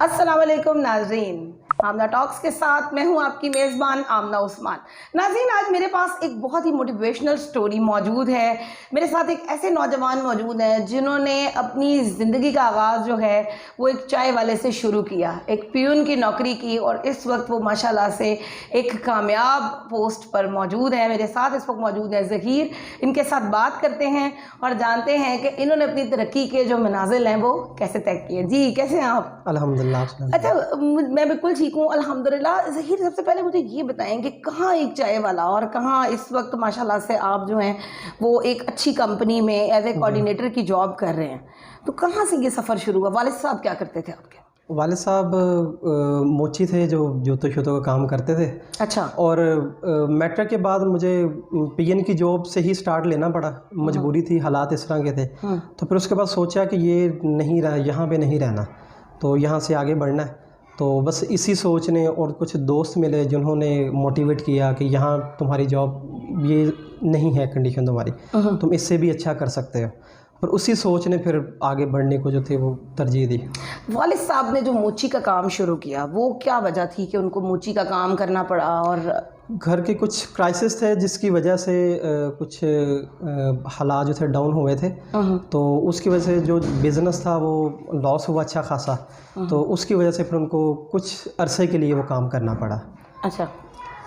अस्सलाम वालेकुम नाज़रीन, आमना टॉक्स के साथ मैं हूं आपकी मेज़बान आमना उस्मान। नाज़रीन, आज मेरे पास एक बहुत ही मोटिवेशनल स्टोरी मौजूद है। मेरे साथ एक ऐसे नौजवान मौजूद हैं जिन्होंने अपनी ज़िंदगी का आगाज़ जो है वो एक चाय वाले से शुरू किया, एक पियून की नौकरी की और इस वक्त वो माशाल्लाह से एक कामयाब पोस्ट पर मौजूद है। मेरे साथ इस वक्त मौजूद है ज़हीर। इनके साथ बात करते हैं और जानते हैं कि इन्होंने अपनी तरक्की के जो मनाजिल हैं वो कैसे तय किए। जी, कैसे हैं आप? अल्हम्दुलिल्लाह। अच्छा, मैं बिल्कुल ठीक हूँ अल्हम्दुलिल्लाह। ज़हीर, सबसे पहले मुझे ये बताएं कि कहाँ एक चाय वाला और कहाँ इस वक्त माशाल्लाह से आप जो हैं वो एक अच्छी कंपनी में एज ए कोऑर्डिनेटर की जॉब कर रहे हैं, तो कहाँ से ये सफ़र शुरू हुआ? वालिद साहब क्या करते थे आपके? वालिद साहब मोची थे जो जूतों शूतों का काम करते थे। अच्छा। और मैट्रिक के बाद मुझे पीएन की जॉब से ही स्टार्ट लेना पड़ा, मजबूरी थी, हालात इस तरह के थे। तो फिर उसके बाद सोचा कि ये नहीं रहा, यहाँ पे नहीं रहना, तो यहाँ से आगे बढ़ना है। तो बस इसी सोच ने, और कुछ दोस्त मिले जिन्होंने मोटिवेट किया कि यहाँ तुम्हारी जॉब ये नहीं है कंडीशन तुम्हारी, तुम इससे भी अच्छा कर सकते हो। और उसी सोच ने फिर आगे बढ़ने को जो थे वो तरजीह दी। वालिद साहब ने जो मोची का काम शुरू किया वो क्या वजह थी कि उनको मोची का काम करना पड़ा? और घर के कुछ क्राइसिस थे जिसकी वजह से कुछ हालात जो थे डाउन हुए थे, तो उसकी वजह से जो बिज़नेस था वो लॉस हुआ अच्छा खासा। तो उसकी वजह से फिर उनको कुछ अरसे के लिए वो काम करना पड़ा। अच्छा,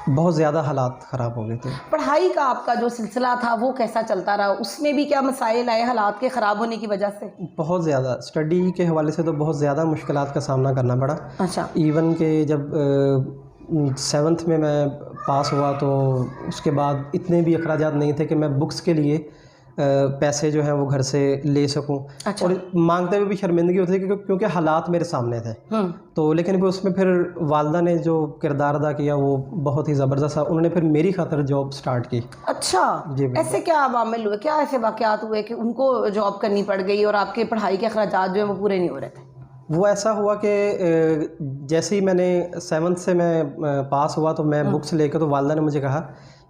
बहुत ज़्यादा हालात ख़राब हो गए थे। पढ़ाई का आपका जो सिलसिला था वो कैसा चलता रहा? उसमें भी क्या मसाइल आए हालात के ख़राब होने की वजह से? बहुत ज़्यादा स्टडी के हवाले से तो बहुत ज़्यादा मुश्किलात का सामना करना पड़ा। अच्छा। इवन के जब 7th में मैं पास हुआ तो उसके बाद इतने भी अखराजात नहीं थे कि मैं बुक्स के लिए पैसे जो हैं वो घर से ले सकूं। अच्छा। और मांगते हुए भी शर्मिंदगी होती थी क्योंकि हालात मेरे सामने थे। तो लेकिन फिर उसमें फिर वालदा ने जो किरदार अदा किया वो बहुत ही ज़बरदस्त था। उन्होंने फिर मेरी खातिर जॉब स्टार्ट की। अच्छा, ऐसे क्या अवामिल हुए, क्या ऐसे वाक़यात हुए कि उनको जॉब करनी पड़ गई और आपके पढ़ाई के अखराजात जो हैं वो पूरे नहीं हो रहे थे? वो ऐसा हुआ कि जैसे ही मैंने 7th से मैं पास हुआ तो मैं बुक्स लेकर, तो वालदा ने मुझे कहा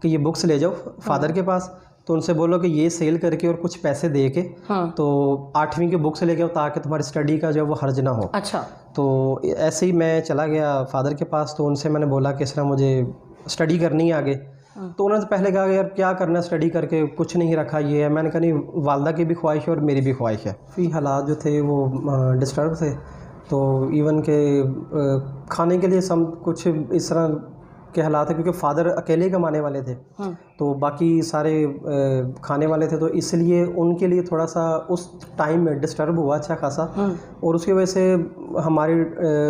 कि ये बुक्स ले जाओ फादर के पास, तो उनसे बोलो कि ये सेल करके और कुछ पैसे दे के तो 8वीं की बुक्स लेके आओ ताकि तुम्हारी स्टडी का जो वो हर्ज ना हो। अच्छा। तो ऐसे ही मैं चला गया फादर के पास, तो उनसे मैंने बोला कि इस तरह मुझे स्टडी करनी है आगे। तो उन्होंने पहले कहा यार क्या करना है स्टडी करके, कुछ नहीं रखा ये है। मैंने कहा नहीं, वालदा की भी ख्वाहिश है और मेरी भी ख्वाहिश है। फिर हालात जो थे वो डिस्टर्ब थे, तो इवन के खाने के लिए सब कुछ इस तरह के हालात है क्योंकि फादर अकेले कमाने वाले थे, तो बाकी सारे खाने वाले थे, तो इसलिए उनके लिए थोड़ा सा उस टाइम में डिस्टर्ब हुआ अच्छा खासा। और उसकी वजह से हमारी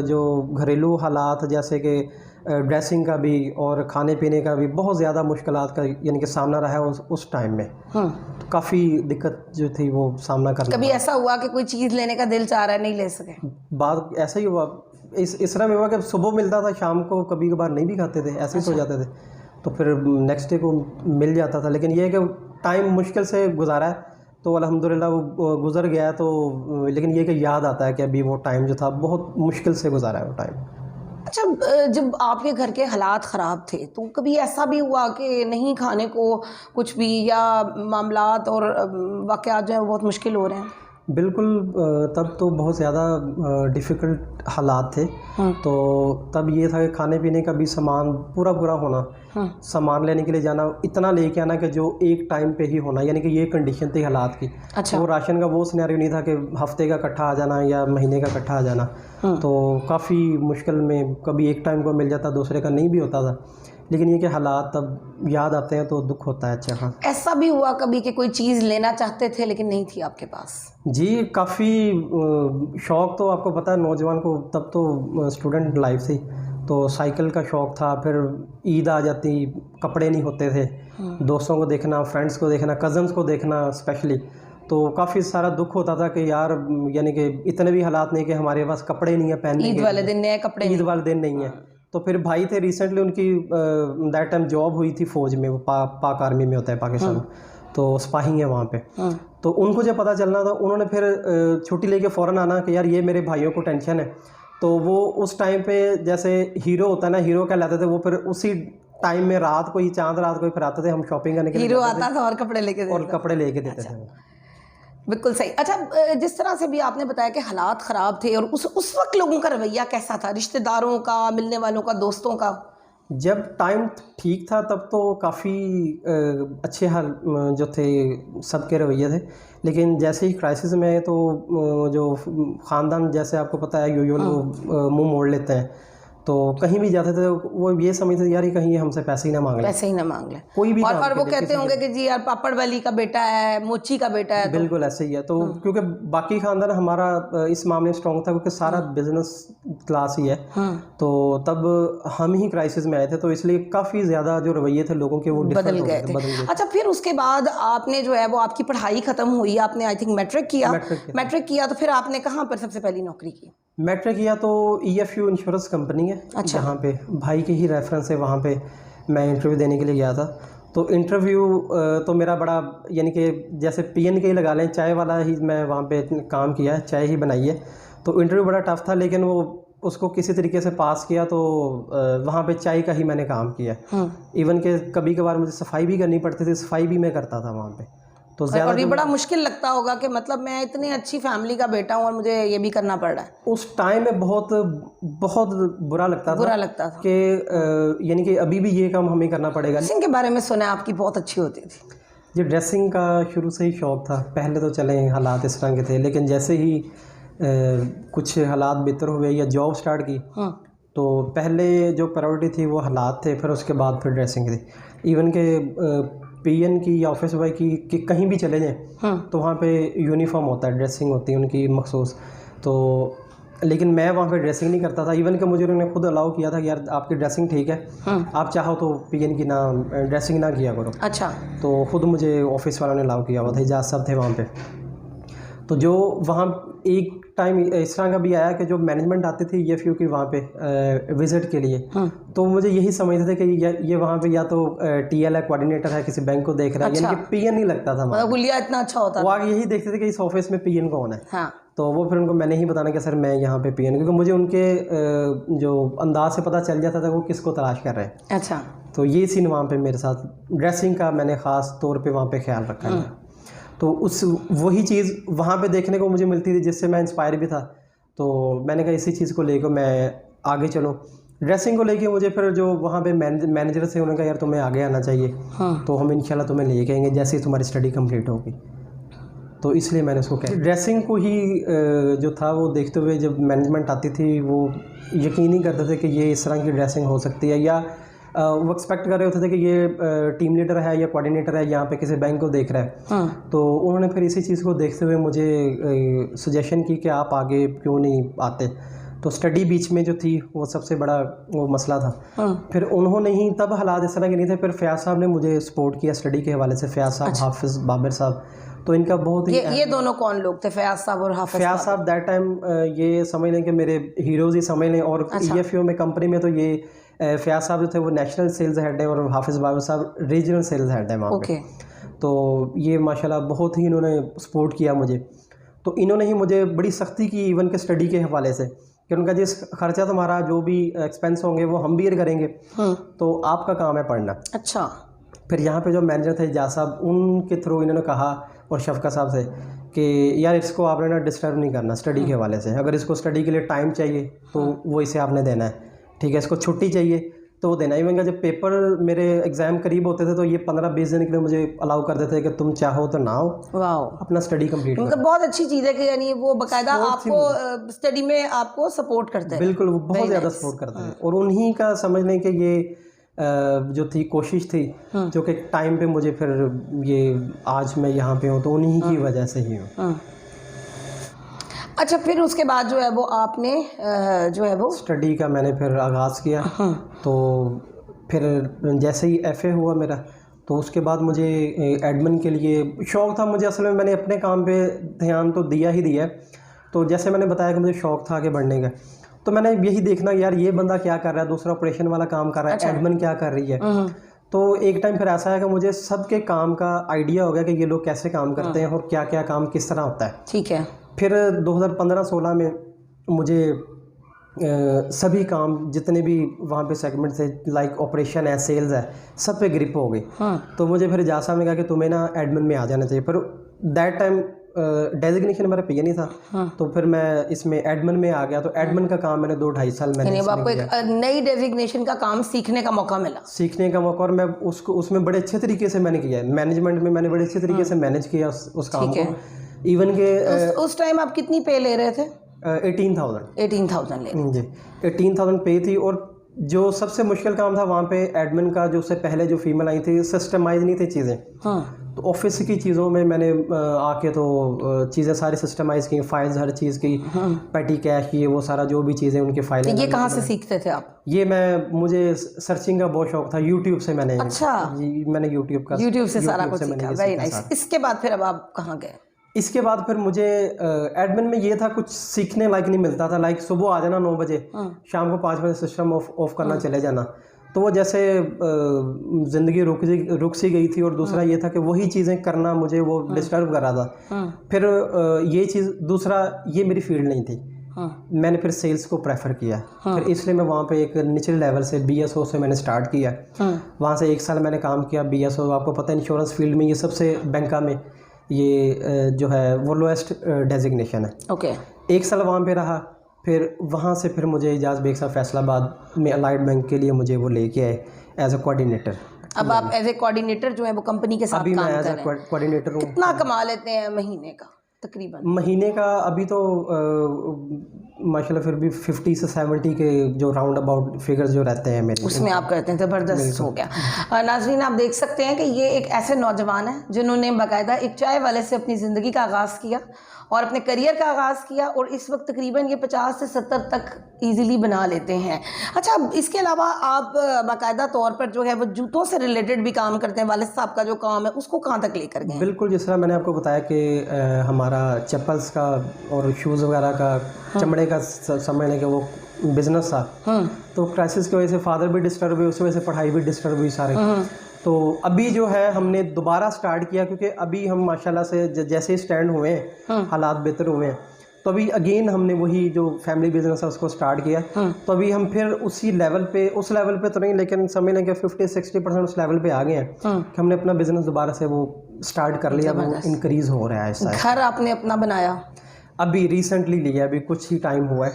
जो घरेलू हालात जैसे कि ड्रेसिंग का भी और खाने पीने का भी बहुत ज़्यादा मुश्किलात का यानी कि सामना रहा है उस टाइम में। तो काफ़ी दिक्कत जो थी वो सामना करना। कभी ऐसा हुआ कि कोई चीज़ लेने का दिल चाह रहा है, नहीं ले सके? बात ऐसा ही हुआ, इस तरह में हुआ कि सुबह मिलता था, शाम को कभी कभार नहीं भी खाते थे, ऐसे ही सो जाते थे, तो फिर नेक्स्ट डे को मिल जाता था। लेकिन ये है कि टाइम मुश्किल से गुजारा है, तो अल्हम्दुलिल्लाह वो गुज़र गया। तो लेकिन ये कि याद आता है कि अभी वो टाइम जो था बहुत मुश्किल से गुजारा है वो टाइम। अच्छा, जब आपके घर के हालात ख़राब थे तो कभी ऐसा भी हुआ कि नहीं खाने को कुछ भी, या मामलात और वाक़यात जो है बहुत मुश्किल हो रहे हैं? बिल्कुल, तब तो बहुत ज़्यादा डिफ़िकल्ट हालात थे। तो तब ये था कि खाने पीने का भी सामान पूरा होना, सामान लेने के लिए जाना, इतना लेके आना कि जो एक टाइम पे ही होना, यानी कि ये कंडीशन थी हालात की। अच्छा। वो राशन का वो सिनेरियो नहीं था कि हफ्ते का इकट्ठा आ जाना या महीने का इकट्ठा आ जाना। तो काफ़ी मुश्किल में कभी एक टाइम को मिल जाता, दूसरे का नहीं भी होता था। लेकिन ये कि हालात तब याद आते हैं तो दुख होता है। अच्छा, हाँ। ऐसा भी हुआ कभी कि कोई चीज़ लेना चाहते थे लेकिन नहीं थी आपके पास? जी, काफ़ी शौक़ तो आपको पता है नौजवान को, तब तो स्टूडेंट लाइफ थी, तो साइकिल का शौक़ था। फिर ईद आ जाती, कपड़े नहीं होते थे, दोस्तों को देखना, फ्रेंड्स को देखना, कज़न्स को देखना स्पेशली, तो काफ़ी सारा दुख होता था कि यार यानी कि इतने भी हालात नहीं कि हमारे पास कपड़े नहीं है पहनने के, ईद वाले दिन नए कपड़े, ईद वाले दिन नहीं है। तो फिर भाई थे, रिसेंटली उनकी दैट टाइम जॉब हुई थी फ़ौज में, वो पाक आर्मी में होता है पाकिस्तान, तो सिपाही है वहाँ पे। तो उनको जब पता चलना था, उन्होंने फिर छुट्टी लेके फ़ौरन आना कि यार ये मेरे भाइयों को टेंशन है। तो वो उस टाइम पे जैसे हीरो होता है ना, हीरो क्या लाते थे वो, फिर उसी टाइम में रात को ही, चांद रात को ही फिर आते थे, हम शॉपिंग करने के लिए हीरो आता था और कपड़े लेके देते थे। बिल्कुल सही। अच्छा, जिस तरह से भी आपने बताया कि हालात ख़राब थे और उस वक्त लोगों का रवैया कैसा था, रिश्तेदारों का, मिलने वालों का, दोस्तों का? जब टाइम ठीक था तब तो काफ़ी अच्छे हाल जो थे सबके रवैये थे, लेकिन जैसे ही क्राइसिस में आए तो जो ख़ानदान, जैसे आपको पता है, यूजुअल वो मुंह मोड़ लेते हैं। तो कहीं भी जाते थे वो ये समझते थे यार ये कहीं ये हमसे पैसे ही ना मांग ले, पैसे ही ना मांग ले। कोई भी और काम के वो लिए, कहते किसी होंगे के। कि जी यार पापड़ वाली का बेटा है, मोची का बेटा है, तो बिल्कुल ऐसे ही है। तो क्योंकि बाकी खानदान हमारा इस मामले में स्ट्रॉन्ग था क्योंकि सारा बिजनेस क्लास ही है, तो तब हम ही क्राइसिस में आए थे, तो इसलिए काफ़ी ज़्यादा जो रवैये थे लोगों के वो बदल डिफरेंट हो गए गए थे। थे, बदल गए। अच्छा, फिर उसके बाद आपने जो है वो आपकी पढ़ाई ख़त्म हुई, आपने आई थिंक मैट्रिक किया। मैट्रिक किया तो फिर आपने कहाँ पर सबसे पहली नौकरी की? मैट्रिक किया तो EFU इंश्योरेंस कंपनी है, अच्छा। जहाँ पे भाई के ही रेफरेंस है, वहाँ पे मैं इंटरव्यू देने के लिए गया था। तो इंटरव्यू तो मेरा बड़ा, यानी कि जैसे PN के ही लगा लें, चाय वाला ही मैं वहाँ पे काम किया है, चाय ही बनाई है। तो इंटरव्यू बड़ा टफ था, लेकिन वो उसको किसी तरीके से पास किया, तो वहाँ पे चाय का ही मैंने काम किया। इवन के कभी कभार मुझे सफाई भी करनी पड़ती थी, सफाई भी मैं करता था वहाँ पे। तो ज़्यादा और ये बड़ा मुश्किल लगता होगा कि मतलब मैं इतनी अच्छी फैमिली का बेटा हूँ और मुझे ये भी करना पड़ रहा है। उस टाइम में बहुत बहुत बुरा लगता था कि यानी कि अभी भी ये काम हमें करना पड़ेगा। ड्रेसिंग के बारे में सुना आपकी बहुत अच्छी होती थी। ये ड्रेसिंग का शुरू से ही शौक़ था। पहले तो चले हालात इस तरह के थे, लेकिन जैसे ही कुछ हालात बेहतर हुए या जॉब स्टार्ट की, तो पहले जो प्रायोरिटी थी वो हालात थे, फिर उसके बाद फिर ड्रेसिंग थी। इवन के PN की या ऑफिस बॉय की कि कहीं भी चले जाएं तो वहाँ पे यूनिफॉर्म होता है, ड्रेसिंग होती है उनकी मखसूस। तो लेकिन मैं वहाँ पे ड्रेसिंग नहीं करता था। इवन के मुझे उन्होंने खुद अलाउ किया था कि यार आपकी ड्रेसिंग ठीक है, आप चाहो तो PN की ना ड्रेसिंग ना किया करो। अच्छा। तो ख़ुद मुझे ऑफिस वालों ने अलाउ किया हुआ था, इजाज़ साहब थे वहाँ पे। तो जो वहाँ एक टाइम इस तरह का भी आया कि जो मैनेजमेंट आती थी EFU की वहाँ पे विज़िट के लिए, तो मुझे यही समझते थे कि ये वहाँ पे या तो TL है, कोऑर्डिनेटर है, किसी बैंक को देख रहा है। यानी कि PN नहीं लगता था, मतलब हुलिया इतना अच्छा होता वो आगे यही देखते थे कि इस ऑफिस में PN कौन है। हाँ। तो वो फिर उनको मैंने ही बताना कि सर मैं यहाँ पे PN, क्योंकि मुझे उनके जो अंदाज से पता चल जाता था वो किसको तलाश कर रहे हैं। अच्छा। तो ये सीन वहाँ पे मेरे साथ, ड्रेसिंग का मैंने ख़ास तौर पे वहाँ पे ख्याल रखा है। तो उस वही चीज़ वहाँ पे देखने को मुझे मिलती थी, जिससे मैं इंस्पायर भी था। तो मैंने कहा इसी चीज़ को लेकर मैं आगे चलूँ। ड्रेसिंग को लेके मुझे फिर जो वहाँ पे मैनेजर से उन्होंने कहा यार तुम्हें आगे आना चाहिए, तो हम इंशाल्लाह तुम्हें लेके आएंगे जैसे ही तुम्हारी स्टडी कंप्लीट होगी। तो इसलिए मैंने उसको कहा। ड्रेसिंग को ही जो था वो देखते हुए जब मैनेजमेंट आती थी वो यकीन नहीं करते थे कि ये इस तरह की ड्रेसिंग हो सकती है, या वो एक्सपेक्ट कर रहे होते थे कि ये टीम लीडर है या कोऑर्डिनेटर है, यहाँ पे किसी बैंक को देख रहा है। तो उन्होंने फिर इसी चीज़ को देखते हुए मुझे सजेशन की कि आप आगे क्यों नहीं आते। तो स्टडी बीच में जो थी वो सबसे बड़ा वो मसला था। फिर उन्होंने ही, तब हालात इस तरह के नहीं थे, फिर फयाज साहब ने मुझे सपोर्ट किया स्टडी के हवाले से। फयाज साहब, हाफिज़ बाबर साहब, तो इनका बहुत ही ये दोनों कौन लोग थे, फयाज साहब और हाफिज़? फयाज साहब दैट टाइम ये समझ लें कि मेरे हीरोज़ ही समझ लें। और EFU में कंपनी में तो ये फयाज साहब जो थे वो नेशनल सेल्स हेड है और हाफिज़ बाबर साहब रीजनल सेल्स हेड है वहाँ पे। तो ये माशाल्लाह बहुत ही इन्होंने सपोर्ट किया मुझे। तो इन्होंने ही मुझे बड़ी सख्ती की इवन के स्टडी के हवाले से कि उनका जिस खर्चा तुम्हारा जो भी एक्सपेंस होंगे वो हम बियर करेंगे, तो आपका काम है पढ़ना। अच्छा। फिर यहाँ पे जो मैनेजर थे इजाज़ साहब, उनके थ्रू इन्होंने कहा, और शफका साहब से, कि यार इसको आपने ना डिस्टर्ब नहीं करना स्टडी के हवाले से। अगर इसको स्टडी के लिए टाइम चाहिए तो वो इसे आपने देना है, ठीक है। इसको छुट्टी चाहिए तो वो देना। इवन का जब पेपर मेरे एग्ज़ाम करीब होते थे तो ये 15-20 दिन के लिए मुझे अलाउ कर देते थे कि तुम चाहो तो ना हो, अपना स्टडी कंप्लीट करो। मतलब बहुत अच्छी चीज़ है कि यानी वो बाकायदा आपको स्टडी में आपको सपोर्ट करते हैं। बिल्कुल, वो बहुत ज़्यादा सपोर्ट करते हैं। और उन्हीं का समझ लें कि ये जो थी कोशिश थी, जो कि टाइम पे मुझे फिर ये आज मैं यहाँ पे हूँ तो उन्हीं की वजह से ही हूँ। अच्छा, फिर उसके बाद जो है वो आपने जो है वो स्टडी का मैंने फिर आगाज़ किया। तो फिर जैसे ही FA हुआ मेरा, तो उसके बाद मुझे एडमिन के लिए शौक़ था। मुझे असल में मैंने अपने काम पे ध्यान तो दिया ही दिया। तो जैसे मैंने बताया कि मुझे शौक़ था आगे बढ़ने का, तो मैंने यही देखना यार ये बंदा क्या कर रहा है, दूसरा ऑपरेशन वाला काम कर रहा है, एडमिन क्या कर रही है। तो एक टाइम फिर ऐसा है कि मुझे सबके काम का आइडिया हो गया कि ये लोग कैसे काम करते हैं और क्या क्या काम किस तरह होता है। ठीक है। फिर 2015-16 में मुझे सभी काम जितने भी वहाँ पे सेगमेंट थे, लाइक ऑपरेशन है, सेल्स है, सब पे ग्रिप हो गई। तो मुझे फिर इजाज़ साहब ने कहा कि तुम्हें ना एडमिन में आ जाना चाहिए। पर दैट टाइम डेजिग्नेशन मेरा पीए नहीं था, तो फिर मैं इसमें एडमिन में आ गया। तो एडमिन का काम मैंने 2-2.5 साल मैंने अब आपको एक नई डेजिग्नेशन का काम सीखने का मौका मिला। सीखने का मौका, और मैं उसको उसमें बड़े अच्छे तरीके से मैंने किया है। मैनेजमेंट में मैंने बड़े अच्छे तरीके से मैनेज किया उस काम को। इवन के उस टाइम आप कितनी पे ले रहे थे? 18,000 ले रहे जी, 18,000 पे थी। और जो सबसे मुश्किल काम था वहाँ पे एडमिन का, जो उससे पहले जो फीमेल आई थी, सिस्टमाइज नहीं थी चीज़ें। तो ऑफिस की चीज़ों में मैंने आके तो चीज़ें सारी सिस्टमाइज़ की, फाइल्स हर चीज़ की, पेटी कैश ये वो सारा जो भी चीज़ें उनकी फाइलें। ये कहाँ से सीखते थे आप? ये मुझे सर्चिंग का बहुत शौक था, यूट्यूब से मैंने। अच्छा, मैंने यूट्यूब से सारा कुछ सीखा। Very nice. इसके बाद फिर अब आप कहाँ गए? इसके बाद फिर मुझे एडमिन में ये था, कुछ सीखने लायक नहीं मिलता था। लाइक सुबह आ जाना 9 बजे, शाम को 5 बजे सिस्टम ऑफ करना चले जाना। तो वो जैसे ज़िंदगी रुक सी गई थी। और दूसरा ये था कि वही चीज़ें करना मुझे वो डिस्टर्ब कर रहा था। फिर ये चीज़, दूसरा ये मेरी फील्ड नहीं थी। मैंने फिर सेल्स को प्रेफर किया। फिर इसलिए मैं वहाँ पे एक निचले लेवल से BSO से मैंने स्टार्ट किया। वहाँ से 1 साल मैंने काम किया BSO। आपको पता है इंश्योरेंस फील्ड में ये सबसे बैंका में ये जो है वो लोएस्ट डेजिग्नेशन है। ओके। 1 साल वहाँ पे रहा। फिर वहाँ से फिर मुझे एजाज बेग साहब फैसलाबाद में अलाइड बैंक के लिए मुझे वो लेके आए एज अ कोऑर्डिनेटर। अब आप एज ए कोऑर्डिनेटर जो है वो कंपनी के साथ अभी काम मैं एज कर अ रहे हैं। कोऑर्डिनेटर हूँ। कितना कमा लेते हैं महीने का तकरीबन? महीने का अभी तो माशाल्लाह फिर भी 50 से 70 के जो राउंड अबाउट फिगर्स जो रहते हैं मेरे, उसमें आप करते हैं। ज़बरदस्त हो गया। नाज़रीन, आप देख सकते हैं कि ये एक ऐसे नौजवान हैं जिन्होंने बाकायदा एक चाय वाले से अपनी ज़िंदगी का आगाज़ किया और अपने करियर का आगाज़ किया, और इस वक्त तकरीबन ये 50 से 70 तक इजीली बना लेते हैं। अच्छा, इसके अलावा आप बाकायदा तौर पर जो है वो जूतों से रिलेटेड भी काम करते हैं। वालिद साहब का जो काम है उसको कहाँ तक लेकर गए? बिल्कुल, जिस तरह मैंने आपको बताया कि हमारा चप्पल्स का और शूज़ वगैरह का, चमड़े का समझने के वो बिज़नेस था। तो क्राइसिस की वजह से फादर भी डिस्टर्ब हुए, उसी वजह से पढ़ाई भी डिस्टर्ब हुई सारे। तो अभी जो है हमने दोबारा स्टार्ट किया, क्योंकि अभी हम माशाल्लाह से जैसे स्टैंड हुए हैं, हालात बेहतर हुए हैं, तो अभी अगेन हमने वही जो फैमिली बिजनेस है उसको स्टार्ट किया। तो अभी हम फिर उसी लेवल पे, उस लेवल पे तो नहीं, लेकिन समझ लें कि 50-60% उस लेवल पे आ गए हैं कि हमने अपना बिजनेस दोबारा से वो स्टार्ट कर लिया। वो इंक्रीज़ हो रहा है ऐसा। घर आपने अपना बनाया? अभी रिसेंटली लिया, अभी कुछ ही टाइम हुआ है,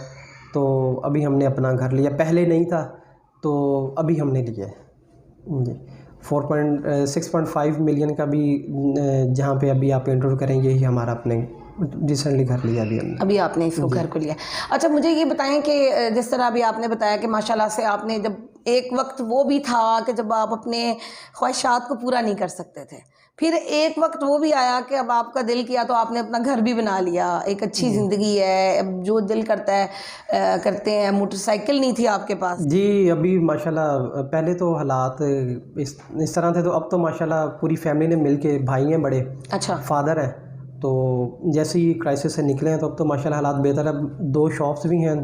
तो अभी हमने अपना घर लिया। पहले नहीं था, तो अभी हमने लिया है जी। 6.5 मिलियन का भी, जहाँ पे अभी आप इंटरव्यू करेंगे, ही हमारा अपने रिसेंटली घर लिया अभी आपने इसको घर को लिया। अच्छा, मुझे ये बताएं कि जिस तरह अभी आपने बताया कि माशाल्लाह से आपने, जब एक वक्त वो भी था कि जब आप अपने ख्वाहिशात को पूरा नहीं कर सकते थे, फिर एक वक्त वो भी आया कि अब आपका दिल किया तो आपने अपना घर भी बना लिया। एक अच्छी ज़िंदगी है, अब जो दिल करता है करते हैं। मोटरसाइकिल नहीं थी आपके पास? जी, अभी माशाल्लाह, पहले तो हालात इस तरह थे, तो अब तो माशाल्लाह पूरी फैमिली ने मिल के, भाई हैं बड़े, अच्छा, फादर हैं, तो जैसे ही क्राइसिस से निकले हैं तो अब तो माशाल्लाह हालात बेहतर है। अब 2 शॉप्स भी हैं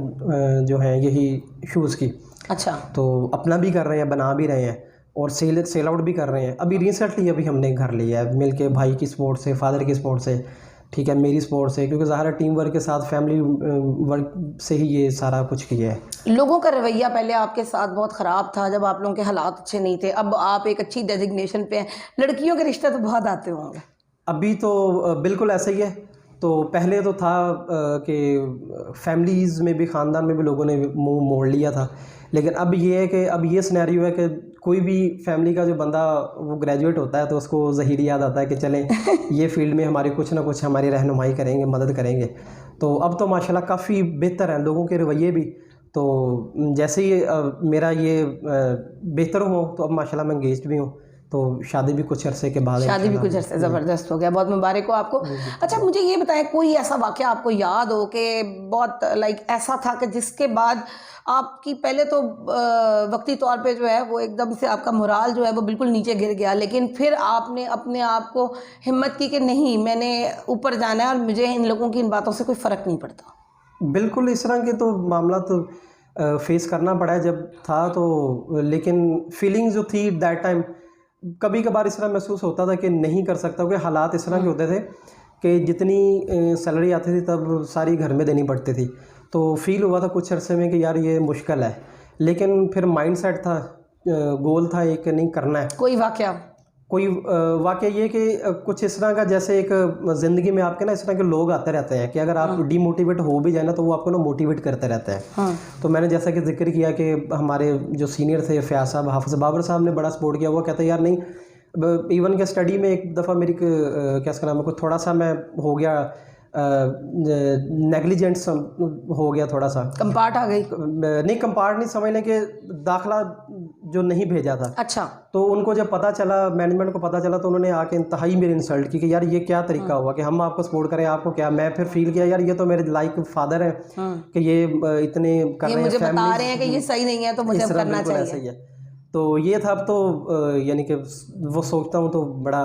जो हैं यही शूज़ की। अच्छा, तो अपना भी कर रहे हैं, बना भी रहे हैं, और सेल आउट भी कर रहे हैं। अभी रिसेंटली अभी हमने घर लिया है मिल के, भाई की सपोर्ट से, फादर की सपोर्ट से, ठीक है, मेरी सपोर्ट से, क्योंकि ज़ाहिर है टीम वर्क के साथ, फैमिली वर्क से ही ये सारा कुछ किया है। लोगों का रवैया पहले आपके साथ बहुत ख़राब था जब आप लोगों के हालात अच्छे नहीं थे। अब आप एक अच्छी डेजिग्नेशन पे हैं, लड़कियों के रिश्ते तो बहुत आते होंगे। अभी तो बिल्कुल ऐसा ही है। तो पहले तो था कि फैमिलीज़ में भी, ख़ानदान में भी लोगों ने मुंह मोड़ लिया था, लेकिन अब ये है कि अब ये सिनेरियो है कि कोई भी फैमिली का जो बंदा वो ग्रेजुएट होता है तो उसको ज़हीरी याद आता है कि चलें ये फील्ड में हमारी कुछ ना कुछ हमारी रहनुमाई करेंगे, मदद करेंगे। तो अब तो माशाल्लाह काफ़ी बेहतर हैं लोगों के रवैये भी। तो जैसे ही मेरा ये बेहतर हो, तो अब माशाल्लाह मैं एंगेज्ड भी हूँ, तो शादी भी कुछ अरसे के बाद, शादी भी कुछ अरसे, ज़बरदस्त हो गया, बहुत मुबारक हो आपको। अच्छा, मुझे ये बताएं, कोई ऐसा वाक़या आपको याद हो कि बहुत लाइक ऐसा था कि जिसके बाद आपकी पहले तो वक्ती तौर पे जो है वो एकदम से आपका मोराल जो है वो बिल्कुल नीचे गिर गया, लेकिन फिर आपने अपने आप को हिम्मत की कि नहीं, मैंने ऊपर जाना है और मुझे इन लोगों की इन बातों से कोई फ़र्क नहीं पड़ता? बिल्कुल, इस तरह के तो मामला तो फेस करना पड़ा है जब था, तो लेकिन फीलिंग्स जो थी दैट टाइम, कभी कभार इस तरह महसूस होता था कि नहीं कर सकता, क्योंकि हालात इस तरह के होते थे कि जितनी सैलरी आती थी तब सारी घर में देनी पड़ती थी। तो फील हुआ था कुछ अरसे में कि यार ये मुश्किल है, लेकिन फिर माइंडसेट था, गोल था एक, नहीं करना है। कोई वाक़या? कोई वाकया ये कि कुछ इस तरह का, जैसे एक ज़िंदगी में आपके ना इस तरह के लोग आते रहते हैं कि अगर आप डीमोटिवेट हो भी जाए ना तो वो आपको ना मोटिवेट करते रहते हैं। हाँ। तो मैंने जैसा कि जिक्र किया कि हमारे जो सीनियर थे फ़याज़ साहब, हाफ़िज़ बाबर साहब ने बड़ा सपोर्ट किया। वो कहते हैं यार नहीं, इवन के स्टडी में एक दफ़ा मेरी क्या इसका नाम है, कुछ थोड़ा सा मैं हो गया नेग्लिजेंस हो गया थोड़ा सा, कंपार्ट आ गई। नहीं कंपार्ट नहीं, समझ लें कि दाखला जो नहीं भेजा था। अच्छा। तो उनको जब पता चला, मैनेजमेंट को पता चला, तो उन्होंने आके इंतहाई मेरी इंसल्ट की कि यार ये क्या तरीका हुआ कि हम आपको सपोर्ट करें, आपको क्या। मैं फिर फील किया यार ये तो मेरे लाइक फादर हैं कि ये इतने कर ये रहे हैं, मुझे बता रहे हैं कि ये सही नहीं है तो मुझे अब करना बिल्कुल ऐसा चाहिए। ही है। तो ये था। अब तो यानी कि वो सोचता हूँ तो बड़ा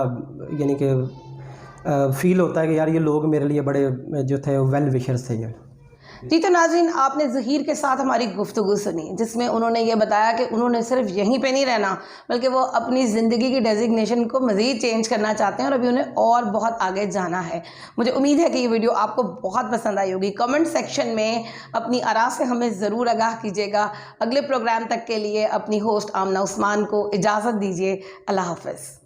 यानी कि फील होता है कि यार ये लोग मेरे लिए बड़े जो थे वेल विशर्स थे ये। जी, तो नाज़रीन, आपने ज़हीर के साथ हमारी गुफ्तगू सुनी जिसमें उन्होंने ये बताया कि उन्होंने सिर्फ यहीं पे नहीं रहना बल्कि वो अपनी ज़िंदगी की डेजिग्नेशन को मज़ीद चेंज करना चाहते हैं और अभी उन्हें और बहुत आगे जाना है। मुझे उम्मीद है कि ये वीडियो आपको बहुत पसंद आई होगी। कमेंट सेक्शन में अपनी आरा से हमें ज़रूर आगाह कीजिएगा। अगले प्रोग्राम तक के लिए अपनी होस्ट आमना उस्मान को इजाज़त दीजिए। अल्लाह हाफ़िज़।